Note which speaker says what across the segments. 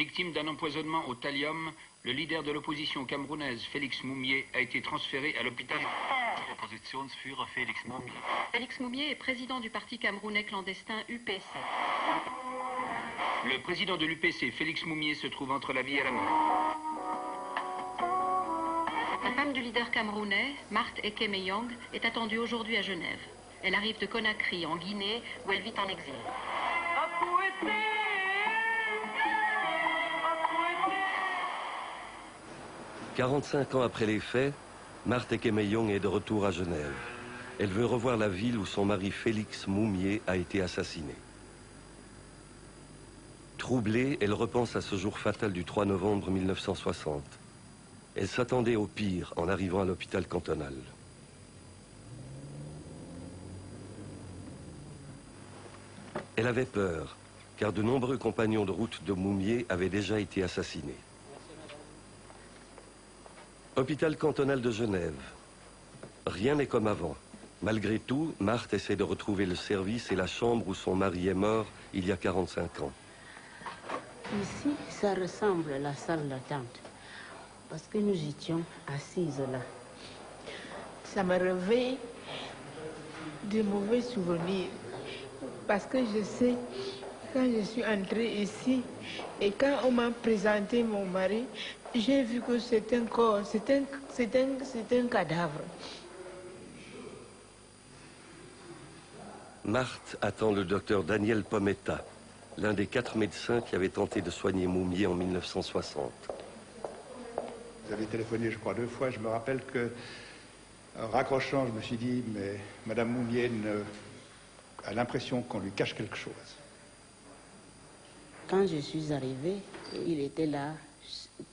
Speaker 1: Victime d'un empoisonnement au thallium, le leader de l'opposition camerounaise, Félix Moumié, a été transféré à l'hôpital.
Speaker 2: Oppositionsführer Félix Moumié.
Speaker 3: Félix Moumié est président du parti camerounais clandestin UPC.
Speaker 1: Le président de l'UPC, Félix Moumié, se trouve entre la vie et la mort.
Speaker 3: La femme du leader camerounais, Marthe Ekemeyong, est attendue aujourd'hui à Genève. Elle arrive de Conakry, en Guinée, où elle vit en exil.
Speaker 4: 45 ans après les faits, Marthe Ekemeyong est de retour à Genève. Elle veut revoir la ville où son mari Félix Moumié a été assassiné. Troublée, elle repense à ce jour fatal du 3 novembre 1960. Elle s'attendait au pire en arrivant à l'hôpital cantonal. Elle avait peur, car de nombreux compagnons de route de Moumié avaient déjà été assassinés. Hôpital cantonal de Genève. Rien n'est comme avant. Malgré tout, Marthe essaie de retrouver le service et la chambre où son mari est mort il y a 45 ans.
Speaker 5: Ici, ça ressemble à la salle d'attente, parce que nous étions assises là.
Speaker 6: Ça me réveille de mauvais souvenirs, parce que je sais, quand je suis entrée ici, et quand on m'a présenté mon mari, j'ai vu que c'est un corps, c'est un cadavre.
Speaker 4: Marthe attend le docteur Daniel Pometta, l'un des 4 médecins qui avaient tenté de soigner Moumié en 1960.
Speaker 7: Vous avez téléphoné, je crois, 2 fois. Je me rappelle que, en raccrochant, je me suis dit, mais Madame Moumié a l'impression qu'on lui cache quelque chose.
Speaker 5: Quand je suis arrivée, il était là,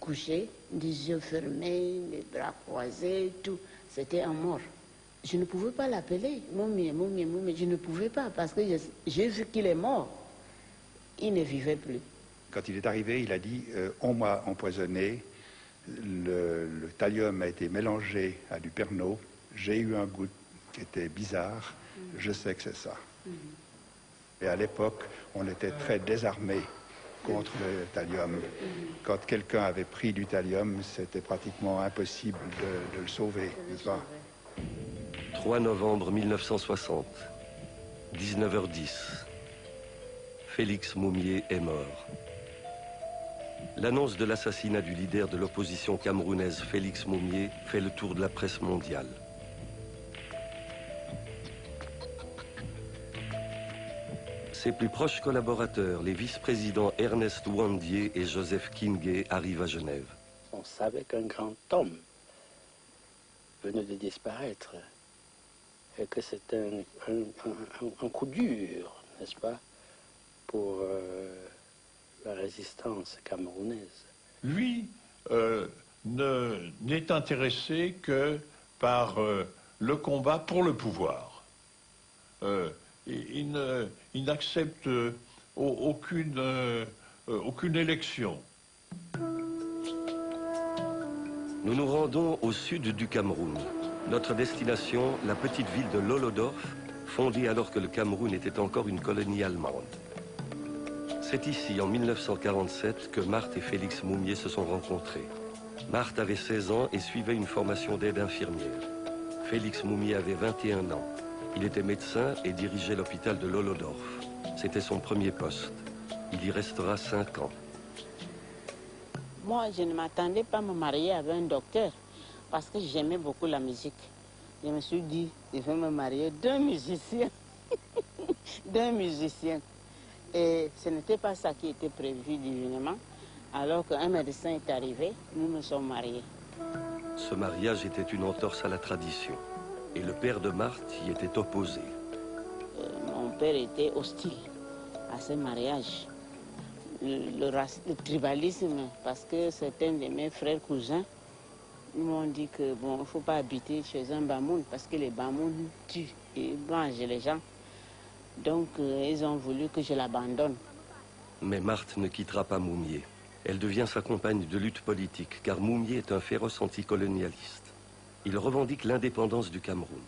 Speaker 5: couché, des yeux fermés, les bras croisés, tout. C'était un mort. Je ne pouvais pas l'appeler. Moumié, Moumié, Moumié. Je ne pouvais pas parce que j'ai vu qu'il est mort. Il ne vivait plus.
Speaker 7: Quand il est arrivé, il a dit on m'a empoisonné, le thallium a été mélangé à du Pernod, j'ai eu un goût qui était bizarre, je sais que c'est ça. Et à l'époque, on était très désarmés contre le thallium. Quand quelqu'un avait pris du thallium, c'était pratiquement impossible de le sauver, n'est-ce pas?
Speaker 4: 3 novembre 1960, 19h10. Félix Moumié est mort. L'annonce de l'assassinat du leader de l'opposition camerounaise Félix Moumié fait le tour de la presse mondiale. Ses plus proches collaborateurs, les vice-présidents Ernest Ouandié et Joseph Kingué, arrivent à Genève.
Speaker 8: On savait qu'un grand homme venait de disparaître et que c'était un coup dur, n'est-ce pas, pour la résistance camerounaise.
Speaker 9: Lui n'est intéressé que par le combat pour le pouvoir. Il n'accepte aucune élection.
Speaker 4: Nous nous rendons au sud du Cameroun. Notre destination, la petite ville de Lolodorf, fondée alors que le Cameroun était encore une colonie allemande. C'est ici, en 1947, que Marthe et Félix Moumié se sont rencontrés. Marthe avait 16 ans et suivait une formation d'aide infirmière. Félix Moumié avait 21 ans. Il était médecin et dirigeait l'hôpital de Lolodorf. C'était son premier poste. Il y restera 5 ans.
Speaker 5: Moi, je ne m'attendais pas à me marier avec un docteur parce que j'aimais beaucoup la musique. Je me suis dit, je vais me marier d'un musicien. D'un musicien. Et ce n'était pas ça qui était prévu divinement. Alors qu'un médecin est arrivé, nous nous sommes mariés.
Speaker 4: Ce mariage était une entorse à la tradition. Et le père de Marthe y était opposé.
Speaker 5: Mon père était hostile à ce mariage. Le tribalisme, parce que certains de mes frères cousins m'ont dit que bon, il ne faut pas habiter chez un Bamoun parce que les Bamoun tuent et mangent les gens. Donc ils ont voulu que je l'abandonne.
Speaker 4: Mais Marthe ne quittera pas Moumié. Elle devient sa compagne de lutte politique, car Moumié est un féroce anticolonialiste. Il revendique l'indépendance du Cameroun.